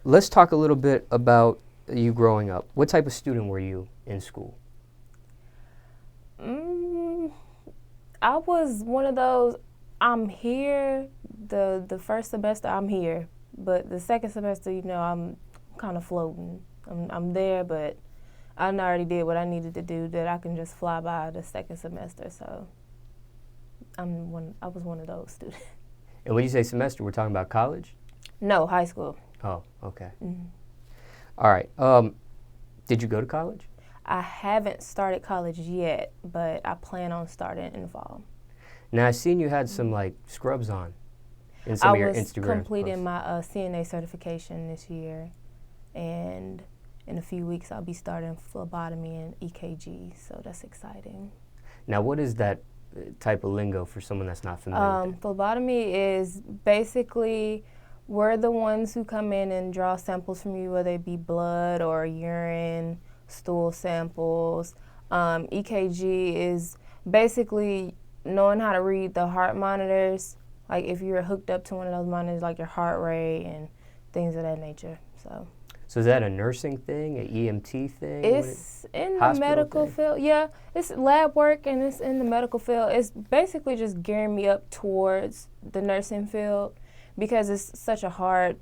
let's talk a little bit about you growing up. What type of student were you in school? I was one of those, I'm here, the first semester I'm here, but the second semester, I'm kind of floating. I'm there, but I already did what I needed to do, that I can just fly by the second semester, so I was one of those students. And when you say semester, we're talking about college? No, high school. Oh, okay. Mm-hmm. All right. Did you go to college? I haven't started college yet, but I plan on starting in the fall. Now, I've seen you had some, scrubs on in some of your Instagram posts. I was completing my CNA certification this year, and in a few weeks I'll be starting phlebotomy and EKG, so that's exciting. Now, what is that type of lingo for someone that's not familiar with it? Phlebotomy is basically, we're the ones who come in and draw samples from you, whether it be blood or urine, stool samples. EKG is basically knowing how to read the heart monitors, like if you're hooked up to one of those monitors, like your heart rate and things of that nature. So is that a nursing thing, an EMT thing? It's in the medical field. Yeah, it's lab work and it's in the medical field. It's basically just gearing me up towards the nursing field because it's such a hard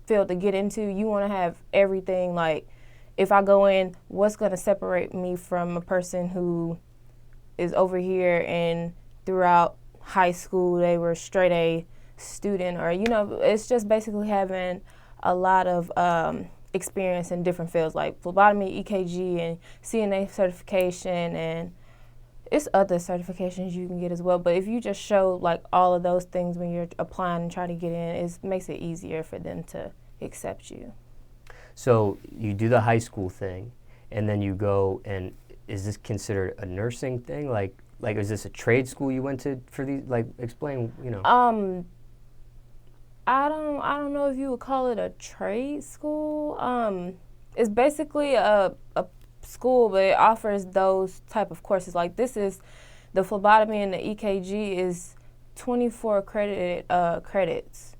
field to get into. You want to have everything, like if I go in, what's going to separate me from a person who is over here and throughout high school they were straight A student, or it's just basically having a lot of experience in different fields like phlebotomy, EKG, and CNA certification, and it's other certifications you can get as well. But if you just show like all of those things when you're applying and trying to get in, it makes it easier for them to accept you. So you do the high school thing, and then you go, and is this considered a nursing thing? Like is this a trade school you went to for these? Like, explain, I don't know if you would call it a trade school. It's basically a school, but it offers those type of courses. Like this is the phlebotomy and the EKG is 24 credited credits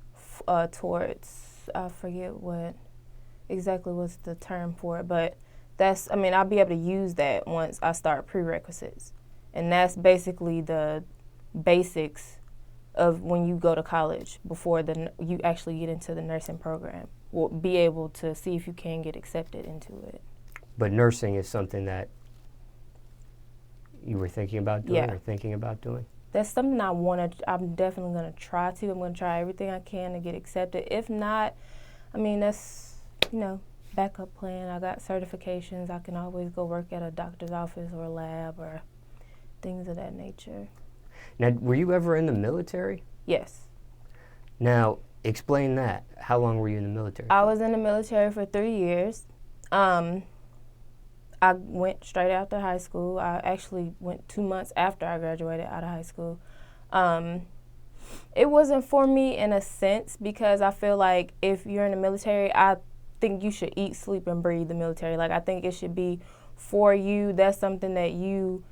towards, I forget what exactly was the term for it, but I'll be able to use that once I start prerequisites. And that's basically the basics of when you go to college before you actually get into the nursing program. We'll be able to see if you can get accepted into it. But nursing is something that you were thinking about doing or thinking about doing? That's something I'm definitely going to try to. I'm going to try everything I can to get accepted. If not, that's, backup plan. I got certifications. I can always go work at a doctor's office or a lab or things of that nature. Now, were you ever in the military? Yes. Now, explain that. How long were you in the military? I was in the military for 3 years. I went straight after high school. I actually went 2 months after I graduated out of high school. It wasn't for me in a sense because I feel like if you're in the military, I think you should eat, sleep, and breathe the military. Like, I think it should be for you. That's something that you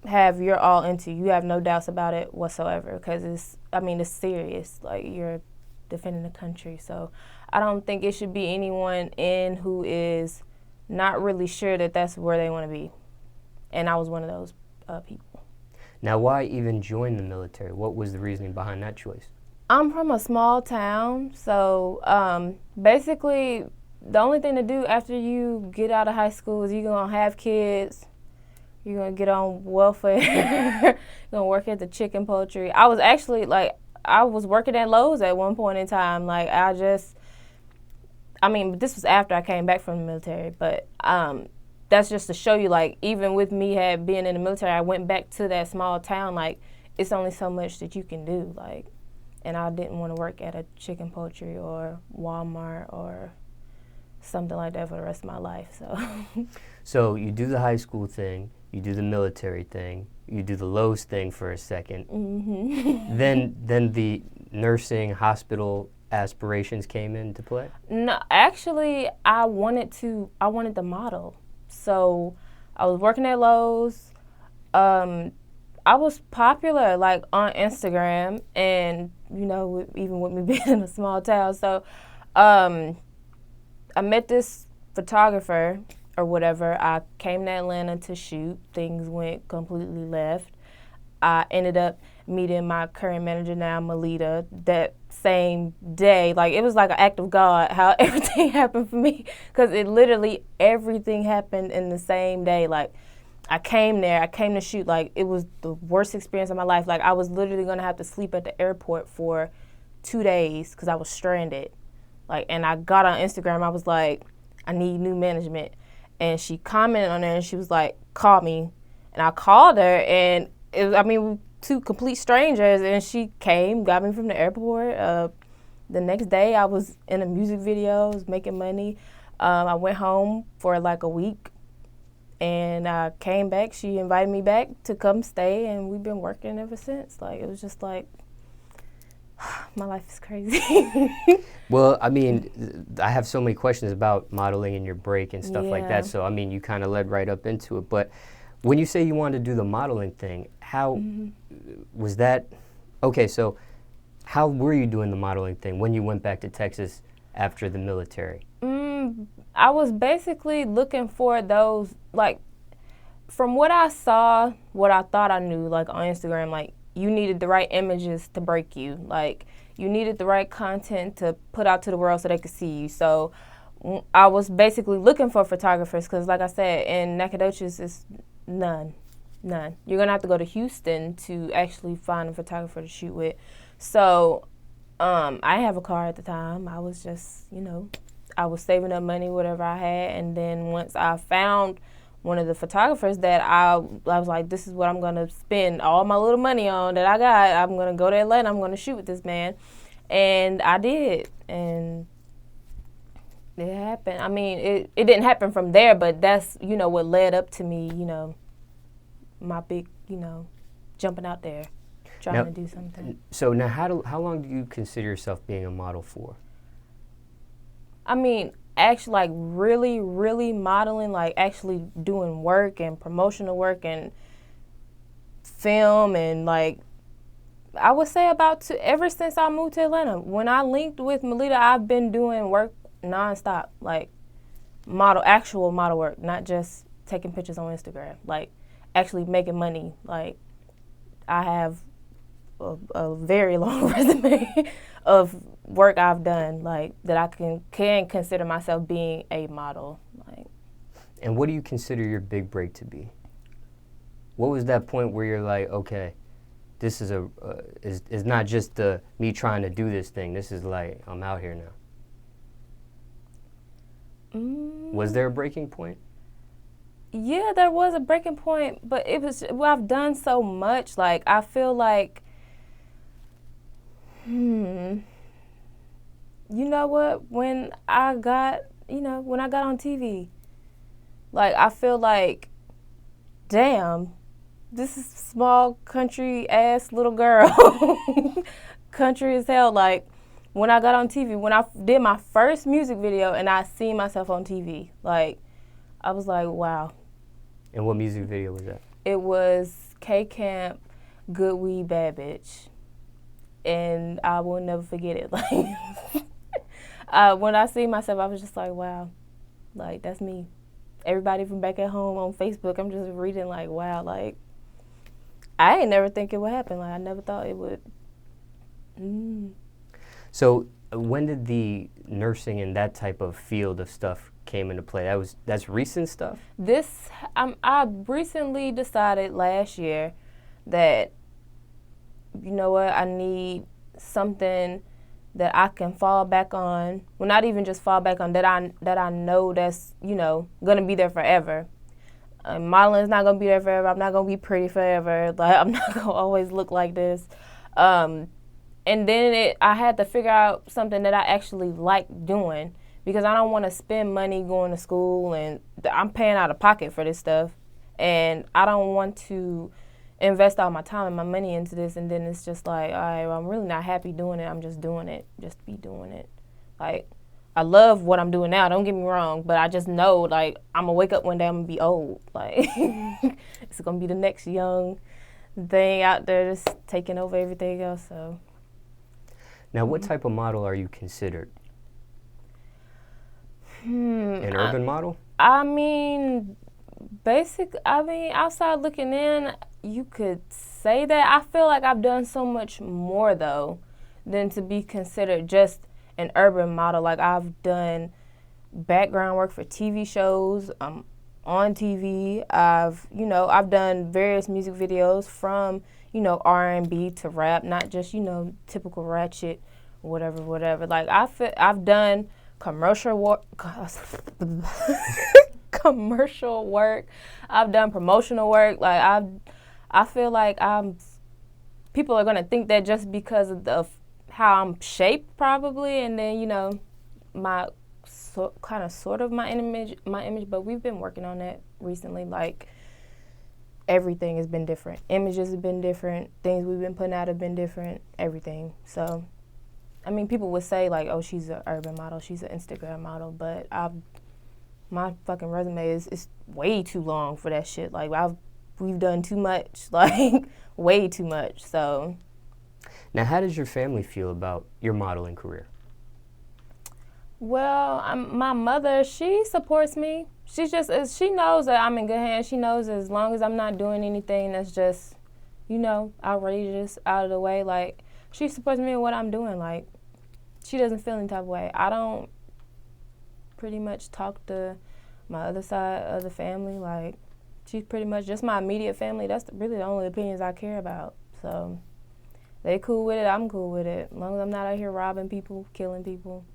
have your all into. You have no doubts about it whatsoever because it's serious. Like, you're defending the country. So I don't think it should be anyone in who is not really sure that that's where they want to be. And I was one of those people. Now, why even join the military? What was the reasoning behind that choice? I'm from a small town, so basically the only thing to do after you get out of high school is you're going to have kids, you're going to get on welfare, you're going to work at the chicken poultry. I was actually, I was working at Lowe's at one point in time. This was after I came back from the military, but that's just to show you, even with me being in the military, I went back to that small town. It's only so much that you can do, and I didn't want to work at a chicken poultry or Walmart or something like that for the rest of my life. So you do the high school thing, you do the military thing, you do the Lowe's thing for a second. Mm-hmm. Then the nursing hospital aspirations came into play? No, actually, I wanted the model. So I was working at Lowe's. I was popular on Instagram and, even with me being in a small town. So I met this photographer or whatever. I came to Atlanta to shoot. Things went completely left. I ended up meeting my current manager now, Melita, that same day. Like, it was like an act of God how everything happened for me, because it literally, everything happened in the same day. Like, I came there, I came to shoot. Like, it was the worst experience of my life. Like, I was literally going to have to sleep at the airport for 2 days because I was stranded. Like, and I got on Instagram, I was like, I need new management. And she commented on there and she was like, call me. And I called her, and it was, I mean, two complete strangers, and she came, got me from the airport. The next day I was in a music video, I was making money. I went home for like a week, and I came back. She invited me back to come stay, and we've been working ever since. Like, it was just like, my life is crazy. Well, I mean, I have so many questions about modeling and your break and stuff like that. So, I mean, you kind of led right up into it. But when you say you wanted to do the modeling thing, how was that? Okay, so how were you doing the modeling thing when you went back to Texas after the military? I was basically looking for those, like, from what I saw, what I thought I knew, like, on Instagram, like, you needed the right images to break you. Like, you needed the right content to put out to the world so they could see you. So I was basically looking for photographers because, like I said, in Nacogdoches, it's none. You're going to have to go to Houston to actually find a photographer to shoot with. So I didn't have a car at the time. I was just, I was saving up money, whatever I had. And then once I found one of the photographers that I was like, this is what I'm going to spend all my little money on that I got. I'm going to go to Atlanta. I'm going to shoot with this man. And I did. And it happened. I mean, it didn't happen from there, but that's, what led up to me, my big, jumping out there, trying to do something. So now how long do you consider yourself being a model for? I mean, actually, like, really, really modeling, like, actually doing work and promotional work and film, and, like, I would say ever since I moved to Atlanta. When I linked with Melita, I've been doing work nonstop, like, actual model work, not just taking pictures on Instagram, like, actually making money. Like, I have a very long resume of work I've done, like, that I can consider myself being a model. Like. And what do you consider your big break to be? What was that point where you're like, okay, this is is not just me trying to do this thing. This is like, I'm out here now. Was there a breaking point? Yeah, there was a breaking point, but it was, I've done so much. Like, I feel like, you know what? When I got on TV, like, I feel like, damn, this is small country ass little girl, country as hell. Like, when I got on TV, when I did my first music video and I seen myself on TV, like, I was like, wow. And what music video was that? It was K-Camp, Good Weed, Bad Bitch. And I will never forget it. Like, when I see myself, I was just like, wow, like, that's me. Everybody from back at home on Facebook, I'm just reading like, wow, like, I ain't never think it would happen. Like, I never thought it would. So when did the nursing and that type of field of stuff came into play? That's recent stuff? I recently decided last year that, you know what, I need something that I can fall back on. Well, not even just fall back on, that I know that's, gonna be there forever. Modeling is not gonna be there forever. I'm not gonna be pretty forever. Like, I'm not gonna always look like this. And then I had to figure out something that I actually like doing, because I don't want to spend money going to school, and I'm paying out of pocket for this stuff, and I don't want to invest all my time and my money into this, and then it's just like, all right, well, I'm really not happy doing it. I'm just doing it just to be doing it. Like, I love what I'm doing now, don't get me wrong, but I just know, like, I'm going to wake up one day, I'm going to be old. Like, it's going to be the next young thing out there just taking over everything else, so. Now, what type of model are you considered? An urban model? I mean, outside looking in, you could say that. I feel like I've done so much more, though, than to be considered just an urban model. Like, I've done background work for TV shows, on TV. I've done various music videos from, R&B to rap, not just, typical ratchet, whatever. Like, I've done commercial work. Commercial work. I've done promotional work. Like, I feel like people are gonna think that just because of how I'm shaped, probably, and then my sort of my image. But we've been working on that recently. Like, everything has been different. Images have been different. Things we've been putting out have been different. Everything. So, I mean, people would say like, "Oh, she's an urban model. She's an Instagram model," but my fucking resume is way too long for that shit. Like, we've done too much, like, way too much. So. Now, how does your family feel about your modeling career? Well, my mother, she supports me. She knows that I'm in good hands. She knows as long as I'm not doing anything that's just, outrageous, out of the way, like, she supports me in what I'm doing. Like, she doesn't feel any type of way. I don't pretty much talk to my other side of the family. Like, she's pretty much just my immediate family. That's really the only opinions I care about. So, they cool with it. I'm cool with it. As long as I'm not out here robbing people, killing people.